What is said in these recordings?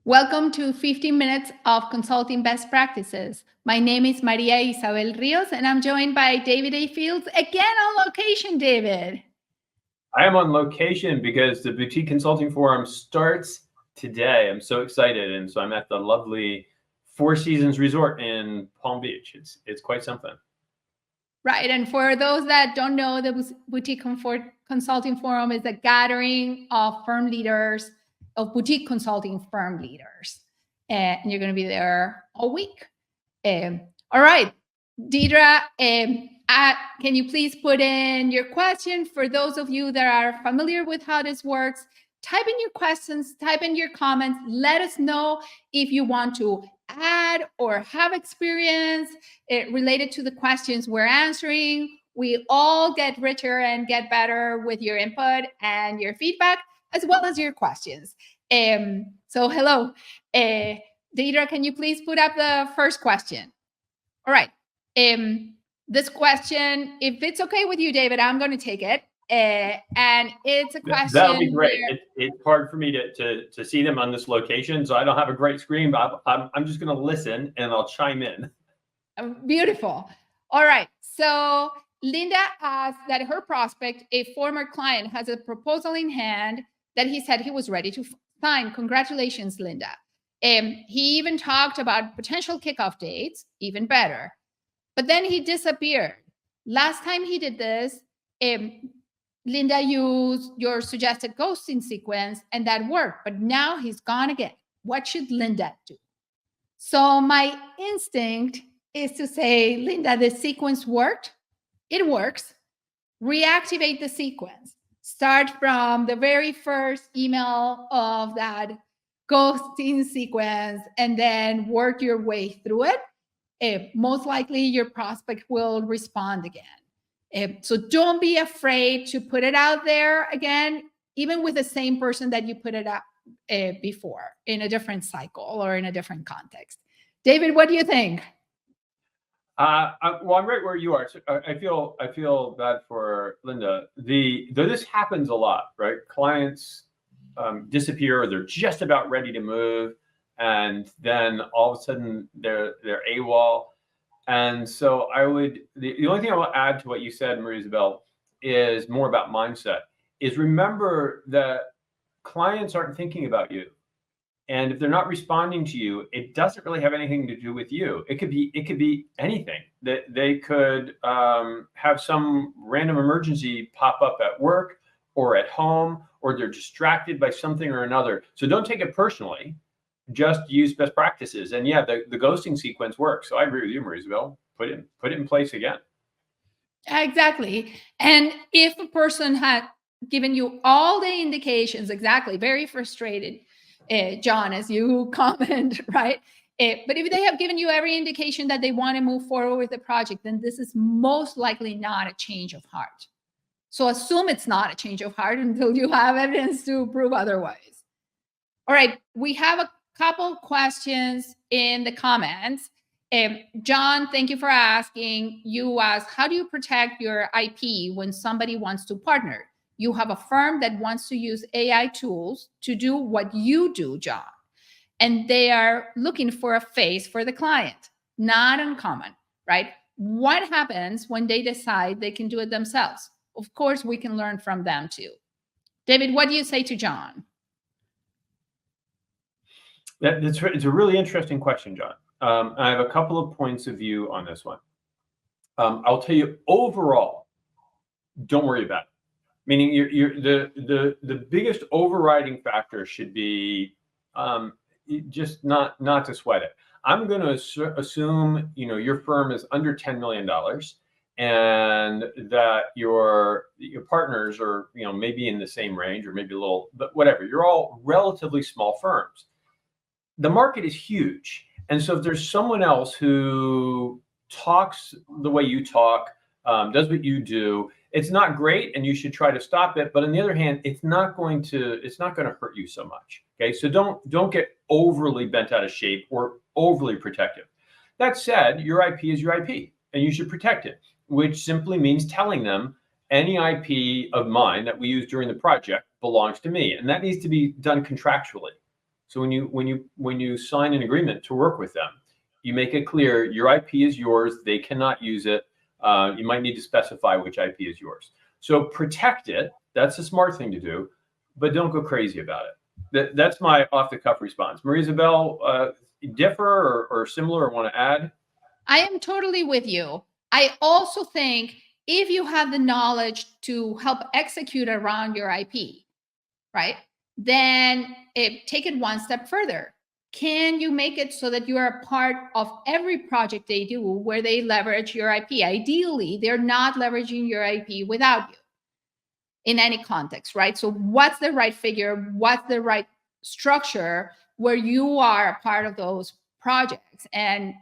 Welcome to 15 Minutes of Consulting Best Practices. My name is Maria Isabel Rios, and I'm joined by David A. Fields, again on location, David. I am on location because the Boutique Consulting Forum starts today. I'm so excited. And so I'm at the lovely Four Seasons Resort in Palm Beach. It's quite something. Right. And for those that don't know, the Boutique Consulting Forum is a gathering of firm leaders, of boutique consulting firm leaders. And you're going to be there all week. All right, Deidre, can you please put in your question? For those of you that are familiar with how this works, type in your questions, type in your comments. Let us know if you want to add or have experience related to the questions we're answering. We all get richer and get better with your input and your feedback, as well as your questions. So hello, Deidre, can you please put up the first question? All right. This question, if it's okay with you, David, I'm going to take it. And it's a question. That'll be great. It's hard for me to see them on this location, so I don't have a great screen, but I'm just going to listen and I'll chime in. Beautiful. All right. So Linda asked that her prospect, a former client, has a proposal in hand that he said he was ready to sign. Congratulations, Linda. He even talked about potential kickoff dates, even better. But then he disappeared. Last time he did this, Linda used your suggested ghosting sequence, and that worked. But now he's gone again. What should Linda do? So my instinct is to say, Linda, the sequence worked. It works. Reactivate the sequence. Start from the very first email of that ghosting sequence and then work your way through it. Most likely your prospect will respond again. So don't be afraid to put it out there again, even with the same person that you put it out before in a different cycle or in a different context. David, what do you think? Well, I'm right where you are. So I feel bad for Linda. Though this happens a lot, right? Clients disappear, or they're just about ready to move, and then all of a sudden they're AWOL. And so the only thing I will add to what you said, Maria Isabel, is more about mindset. Is remember that clients aren't thinking about you. And if they're not responding to you, it doesn't really have anything to do with you. It could be anything. That they could have some random emergency pop up at work or at home, or they're distracted by something or another. So don't take it personally. Just use best practices. And yeah, the ghosting sequence works. So I agree with you, Maria Isabel. Put it in place again. Exactly. And if a person had given you all the indications, exactly, very frustrated, John, as you comment, right? But if they have given you every indication that they want to move forward with the project, then this is most likely not a change of heart. So assume it's not a change of heart until you have evidence to prove otherwise. All right, we have a couple questions in the comments. John, thank you for asking. You asked, how do you protect your IP when somebody wants to partner? You have a firm that wants to use AI tools to do what you do, John. And they are looking for a face for the client. Not uncommon, right? What happens when they decide they can do it themselves? Of course, we can learn from them too. David, what do you say to John? It's a really interesting question, John. I have a couple of points of view on this one. I'll tell you, overall, don't worry about it. Meaning, the biggest overriding factor should be just not to sweat it. I'm going to assume your firm is under $10 million, and that your partners are maybe in the same range or maybe a little, but whatever. You're all relatively small firms. The market is huge, and so if there's someone else who talks the way you talk, does what you do, it's not great, and you should try to stop it. But on the other hand, it's not going to hurt you so much. Okay, so don't get overly bent out of shape or overly protective. That said, your IP is your IP, and you should protect it, which simply means telling them any IP of mine that we use during the project belongs to me, and that needs to be done contractually. So when you sign an agreement to work with them, you make it clear your IP is yours. They cannot use it. You might need to specify which IP is yours. So protect it. That's a smart thing to do, but don't go crazy about it. That's my off-the-cuff response. Marie-Isabelle, differ or similar or want to add? I am totally with you. I also think if you have the knowledge to help execute around your IP, right, then take it one step further. Can you make it so that you are a part of every project they do where they leverage your IP? Ideally, they're not leveraging your IP without you in any context, right? So what's the right figure? What's the right structure where you are a part of those projects? And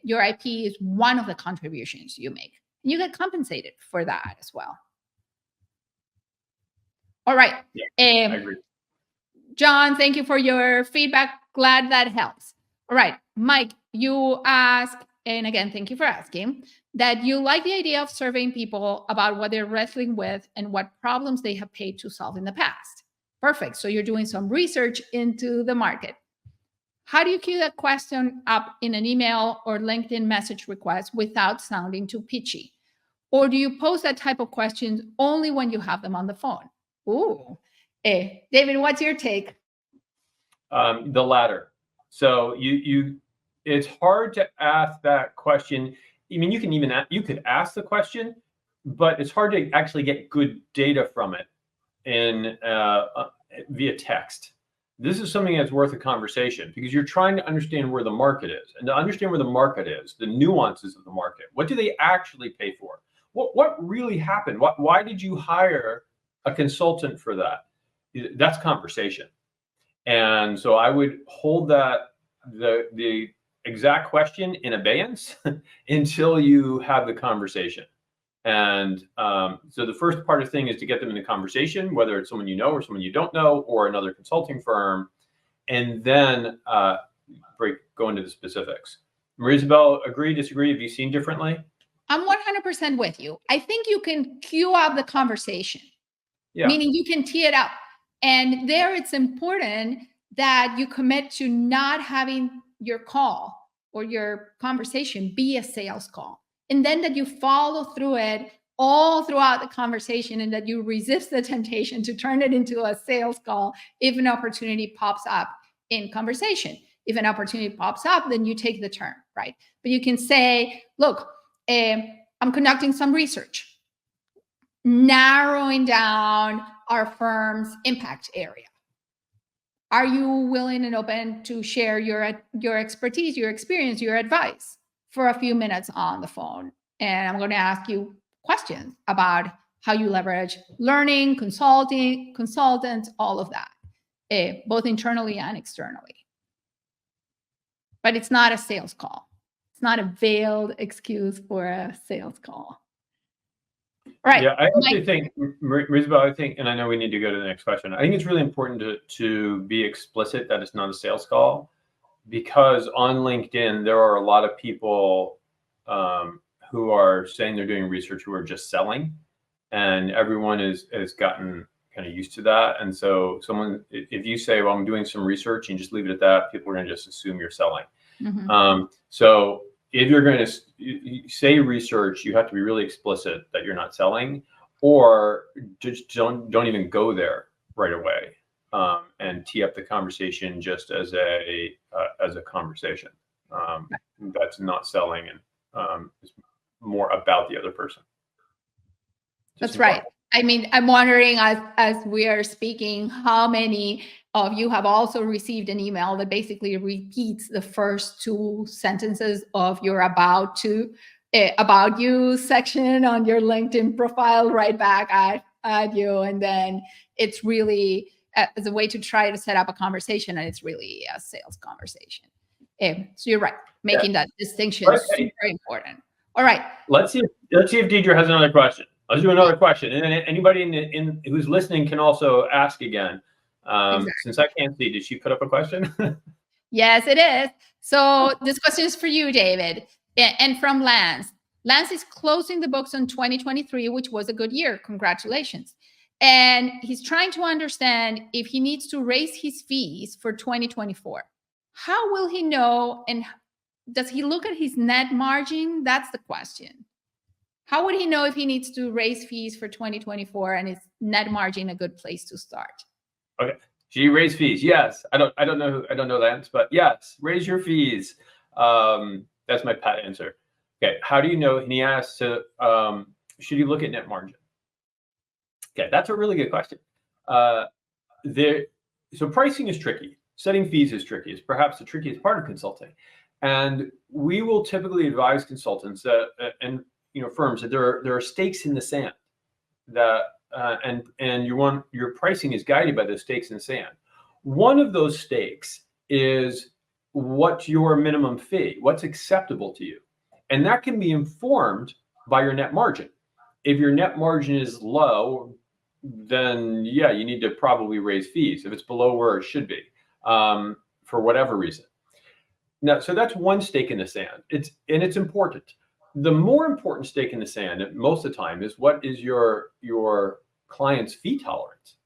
your IP is one of the contributions you make. You get compensated for that as well. All right. Yeah, I agree. John, thank you for your feedback. Glad that helps. All right, Mike, you ask, and again, thank you for asking, that you like the idea of surveying people about what they're wrestling with and what problems they have paid to solve in the past. Perfect. So you're doing some research into the market. How do you queue that question up in an email or LinkedIn message request without sounding too pitchy? Or do you post that type of questions only when you have them on the phone? Ooh. David, what's your take? The latter. So it's hard to ask that question. I mean, you could ask the question, but it's hard to actually get good data from it in via text. This is something that's worth a conversation because you're trying to understand where the market is, and to understand where the market is, the nuances of the market. What do they actually pay for? What really happened? Why did you hire a consultant for that? That's conversation. And so I would hold the exact question in abeyance until you have the conversation. And so the first part of the thing is to get them in the conversation, whether it's someone you know or someone you don't know or another consulting firm, and then go into the specifics. Marie-Isabelle, agree, disagree? Have you seen differently? I'm 100% with you. I think you can queue up the conversation, meaning you can tee it up. And there it's important that you commit to not having your call or your conversation be a sales call. And then that you follow through it all throughout the conversation and that you resist the temptation to turn it into a sales call if an opportunity pops up in conversation. If an opportunity pops up, then you take the turn, right? But you can say, look, I'm conducting some research, narrowing down our firm's impact area. Are you willing and open to share your expertise, your experience, your advice for a few minutes on the phone? And I'm going to ask you questions about how you leverage learning, consulting, consultants, all of that, both internally and externally. But it's not a sales call. It's not a veiled excuse for a sales call. Right. Yeah, I actually think, Marie-Isabelle, and I know we need to go to the next question. I think it's really important to be explicit that it's not a sales call, because on LinkedIn, there are a lot of people who are saying they're doing research who are just selling, and everyone has gotten kind of used to that. And so if you say, well, I'm doing some research and just leave it at that, people are going to just assume you're selling. Mm-hmm. So if you're going to say research, you have to be really explicit that you're not selling, or just don't even go there right away, and tee up the conversation just as a conversation. That's not selling, and is more about the other person. That's right. I mean, I'm wondering as we are speaking, how many of you have also received an email that basically repeats the first two sentences of your about you section on your LinkedIn profile right back at you. And then it's really as a way to try to set up a conversation, and it's really a sales conversation. So you're right. Making that distinction is super important. All right. Let's see if Deidre has another question. Let's do another question. And then anybody in who's listening can also ask again. Exactly. Since I can't see, did she put up a question? Yes, it is. So this question is for you, David, and from Lance. Lance is closing the books on 2023, which was a good year. Congratulations. And he's trying to understand if he needs to raise his fees for 2024. How will he know? And does he look at his net margin? That's the question. How would he know if he needs to raise fees for 2024 and is net margin a good place to start? Okay. Should you raise fees? Yes. I don't know the answer, but yes, raise your fees. That's my pat answer. Okay. How do you know? And he asks, should you look at net margin? Okay, that's a really good question. So pricing is tricky. Setting fees is tricky. It's perhaps the trickiest part of consulting. And we will typically advise consultants and firms that there are stakes in the sand that and your pricing is guided by those stakes in the sand. One of those stakes is what's your minimum fee, what's acceptable to you, and that can be informed by your net margin. If your net margin is low, then yeah, you need to probably raise fees. If it's below where it should be, for whatever reason. Now, so that's one stake in the sand. It's important. The more important stake in the sand, most of the time, is what is your client's fee tolerance,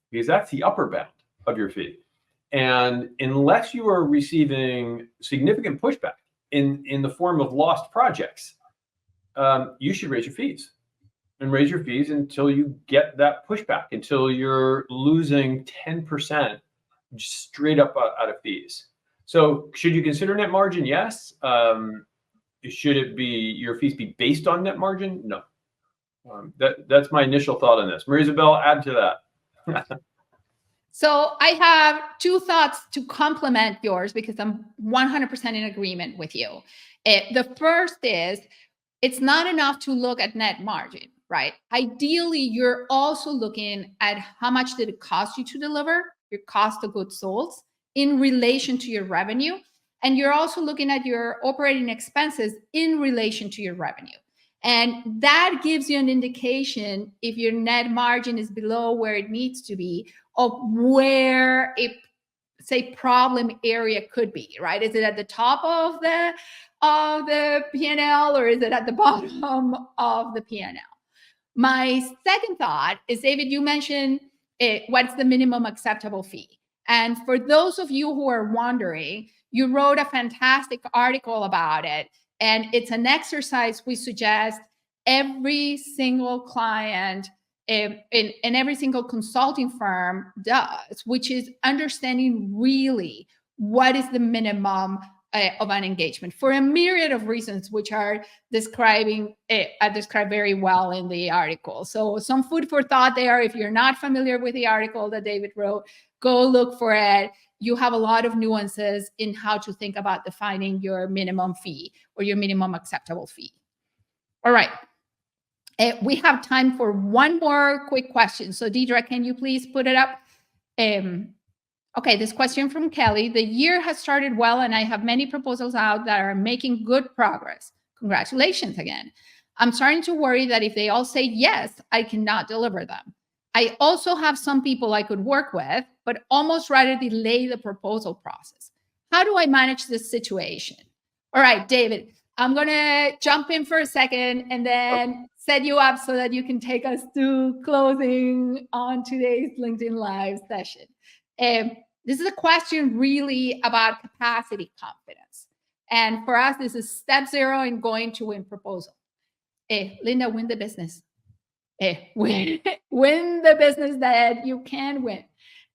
because that's the upper bound of your fee. And unless you are receiving significant pushback in the form of lost projects, you should raise your fees. And raise your fees until you get that pushback, until you're losing 10% straight up out of fees. So should you consider net margin? yes. Should it be your fees be based on net margin? No. That's my initial thought on this. Marie-Isabel, add to that. So I have two thoughts to complement yours, because I'm 100% in agreement with you. The first is, it's not enough to look at net margin, right? Ideally, you're also looking at how much did it cost you to deliver, your cost of goods sold in relation to your revenue. And you're also looking at your operating expenses in relation to your revenue. And that gives you an indication if your net margin is below where it needs to be, of where a, say, problem area could be, right? Is it at the top of the P&L, or is it at the bottom of the P&L? My second thought is, David, you mentioned what's the minimum acceptable fee. And for those of you who are wondering, you wrote a fantastic article about it. And it's an exercise we suggest every single client in every single consulting firm does, which is understanding really what is the minimum of an engagement, for a myriad of reasons, which are described very well in the article. So some food for thought there. If you're not familiar with the article that David wrote, go look for it. You have a lot of nuances in how to think about defining your minimum fee or your minimum acceptable fee. All right. We have time for one more quick question. So Deidre, can you please put it up? Okay, this question from Kelly. The year has started well, and I have many proposals out that are making good progress. Congratulations again. I'm starting to worry that if they all say yes, I cannot deliver them. I also have some people I could work with, but almost rather delay the proposal process. How do I manage this situation? All right, David, I'm going to jump in for a second and then set you up so that you can take us to closing on today's LinkedIn Live session. This is a question really about capacity confidence. And for us, this is step 0 in going to win proposal. Linda, win the business. Win the business that you can win.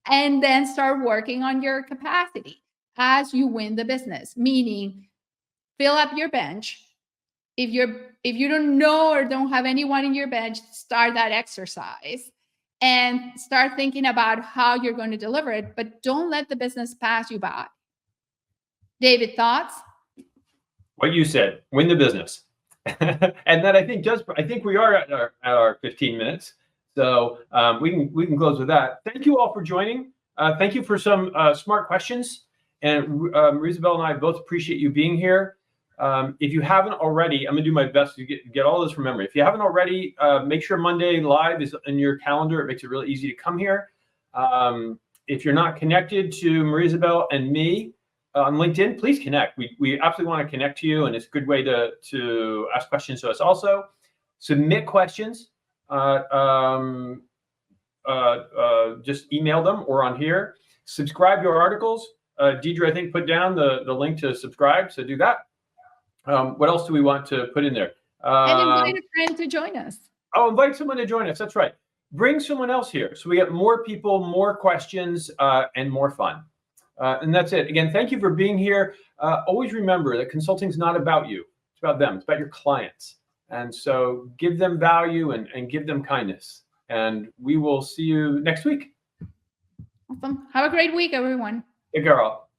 And then start working on your capacity as you win the business, meaning fill up your bench. If you don't know or don't have anyone in your bench, start that exercise and start thinking about how you're going to deliver it, but don't let the business pass you by. David, thoughts? What you said, win the business. And that I think we are at our 15 minutes. So we can close with that. Thank you all for joining. Thank you for some smart questions. And Marie-Isabel and I both appreciate you being here. If you haven't already, I'm going to do my best to get all this from memory. If you haven't already, make sure Monday Live is in your calendar. It makes it really easy to come here. If you're not connected to Marie-Isabel and me on LinkedIn, please connect. We absolutely want to connect to you, and it's a good way to ask questions to us also. Submit questions. just email them or on here. Subscribe your articles. Deidre, I think, put down the link to subscribe, so do that. What else do we want to put in there? And invite a friend to join us. Oh, invite someone to join us. That's right. Bring someone else here so we get more people, more questions, and more fun. And that's it. Again, thank you for being here. Always remember that consulting is not about you. It's about them. It's about your clients. And so give them value and give them kindness. And we will see you next week. Awesome. Have a great week, everyone. Take care all.